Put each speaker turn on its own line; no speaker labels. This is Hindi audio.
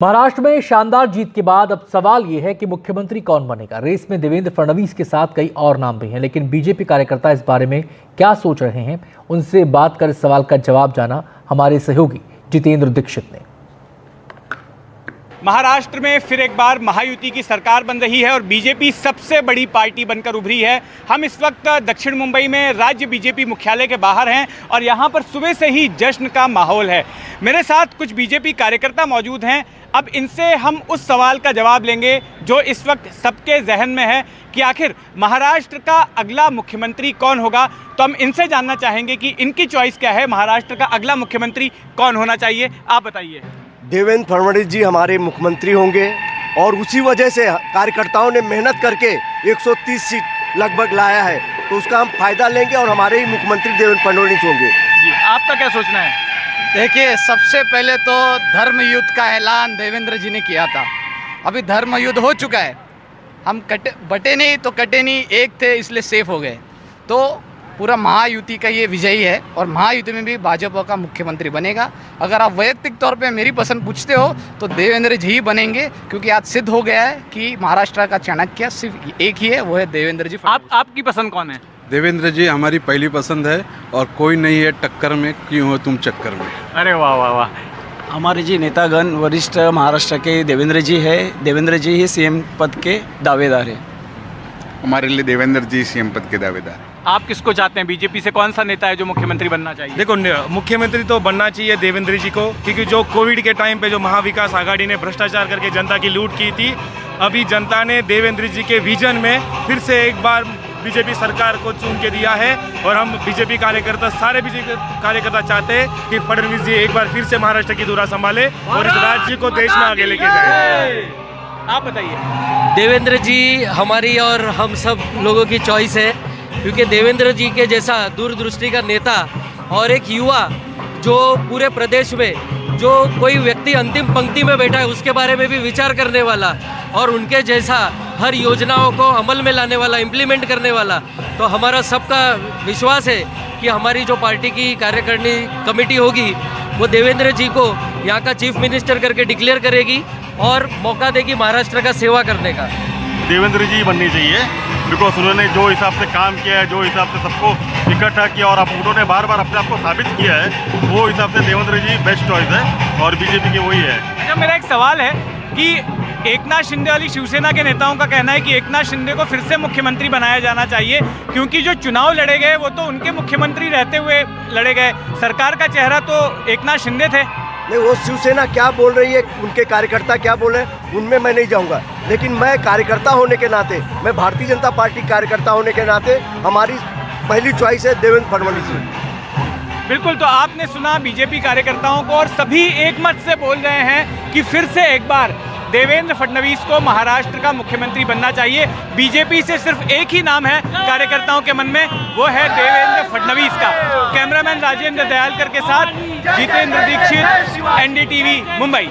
महाराष्ट्र में शानदार जीत के बाद अब सवाल ये है कि मुख्यमंत्री कौन बनेगा। रेस में देवेंद्र फडणवीस के साथ कई और नाम भी हैं, लेकिन बीजेपी कार्यकर्ता इस बारे में क्या सोच रहे हैं, उनसे बात कर इस सवाल का जवाब जाना हमारे सहयोगी जितेंद्र दीक्षित ने।
महाराष्ट्र में फिर एक बार महायुति की सरकार बन रही है और बीजेपी सबसे बड़ी पार्टी बनकर उभरी है। हम इस वक्त दक्षिण मुंबई में राज्य बीजेपी मुख्यालय के बाहर हैं और यहाँ पर सुबह से ही जश्न का माहौल है। मेरे साथ कुछ बीजेपी कार्यकर्ता मौजूद हैं। अब इनसे हम उस सवाल का जवाब लेंगे जो इस वक्त सबके जहन में है कि आखिर महाराष्ट्र का अगला मुख्यमंत्री कौन होगा। तो हम इनसे जानना चाहेंगे कि इनकी चॉइस क्या है, महाराष्ट्र का अगला मुख्यमंत्री कौन होना चाहिए। आप बताइए।
देवेंद्र फडणवीस जी हमारे मुख्यमंत्री होंगे और उसी वजह से कार्यकर्ताओं ने मेहनत करके 130 सीट लगभग लाया है, तो उसका हम फायदा लेंगे और हमारे ही मुख्यमंत्री देवेंद्र फडणवीस होंगे।
जी, आपका क्या सोचना है?
देखिए, सबसे पहले तो धर्म युद्ध का ऐलान देवेंद्र जी ने किया था। अभी धर्म युद्ध हो चुका है। हम बटे नहीं तो कटे नहीं, एक थे इसलिए सेफ हो गए। तो पूरा महायुति का ये विजयी है और महायुति में भी भाजपा का मुख्यमंत्री बनेगा। अगर आप वैयक्तिक तौर पे मेरी पसंद पूछते हो तो देवेंद्र जी ही बनेंगे, क्योंकि आज सिद्ध हो गया है कि महाराष्ट्र का चाणक्य सिर्फ एक ही है, वो है देवेंद्र जी।
आपकी पसंद कौन है?
देवेंद्र जी हमारी पहली पसंद है और कोई नहीं है टक्कर में, क्यों हो तुम चक्कर में।
अरे वाह वाह वाह।
हमारे जी नेतागण वरिष्ठ महाराष्ट्र के देवेंद्र जी है। देवेंद्र जी ही सीएम पद के दावेदार है।
हमारे लिए देवेंद्र जी सीएम पद के दावेदार हैं।
आप किसको चाहते हैं? बीजेपी से कौन सा नेता है जो मुख्यमंत्री बनना चाहिए?
देखो, मुख्यमंत्री तो बनना चाहिए देवेंद्र जी को, क्योंकि जो कोविड के टाइम पे जो महाविकास आघाड़ी ने भ्रष्टाचार करके जनता की लूट की थी, अभी जनता ने देवेंद्र जी के विजन में फिर से एक बार बीजेपी सरकार को चुन के दिया है और हम बीजेपी कार्यकर्ता, सारे बीजेपी कार्यकर्ता चाहते हैं कि फडणवीस जी एक बार फिर से महाराष्ट्र की धुरा संभाले और इस राज्य को देश में आगे लेके जाए।
आप बताइए।
देवेंद्र जी हमारी और हम सब लोगों की चॉइस है, क्योंकि देवेंद्र जी के जैसा दूरदृष्टि का नेता और एक युवा जो पूरे प्रदेश में जो कोई व्यक्ति अंतिम पंक्ति में बैठा है उसके बारे में भी विचार करने वाला और उनके जैसा हर योजनाओं को अमल में लाने वाला, इम्प्लीमेंट करने वाला, तो हमारा सबका विश्वास है कि हमारी जो पार्टी की कार्यकारिणी कमेटी होगी वो देवेंद्र जी को यहाँ का चीफ मिनिस्टर करके डिक्लेयर करेगी और मौका देगी महाराष्ट्र का सेवा करने का।
देवेंद्र जी बननी चाहिए, बिकॉज उन्होंने जो हिसाब से काम किया है, जो हिसाब से सबको इकट्ठा किया और अब उन्होंने बार बार अपने आप को साबित किया है, वो हिसाब से देवेंद्र जी बेस्ट चॉइस है और बीजेपी की वही है।
अच्छा, मेरा एक सवाल है कि एकनाथ शिंदे वाली शिवसेना के नेताओं का कहना है कि एकनाथ शिंदे को फिर से मुख्यमंत्री बनाया जाना चाहिए, क्योंकि जो चुनाव लड़े गए वो तो उनके मुख्यमंत्री रहते हुए लड़े गए। सरकार का चेहरा तो एकनाथ शिंदे थे।
नहीं, वो शिवसेना क्या बोल रही है, उनके कार्यकर्ता क्या बोल रहे हैं, उनमें मैं नहीं जाऊंगा, लेकिन मैं कार्यकर्ता होने के नाते, मैं भारतीय जनता पार्टी कार्यकर्ता होने के नाते हमारी पहली चॉइस है देवेंद्र फडणवीस जी।
बिल्कुल, तो आपने सुना बीजेपी कार्यकर्ताओं को और सभी एक मत से बोल रहे हैं कि फिर से एक बार देवेंद्र फडणवीस को महाराष्ट्र का मुख्यमंत्री बनना चाहिए। बीजेपी से सिर्फ एक ही नाम है कार्यकर्ताओं के मन में, वो है देवेंद्र फडणवीस का। कैमरामैन राजेंद्र दयालकर के साथ जितेंद्र दीक्षित, NDTV मुंबई।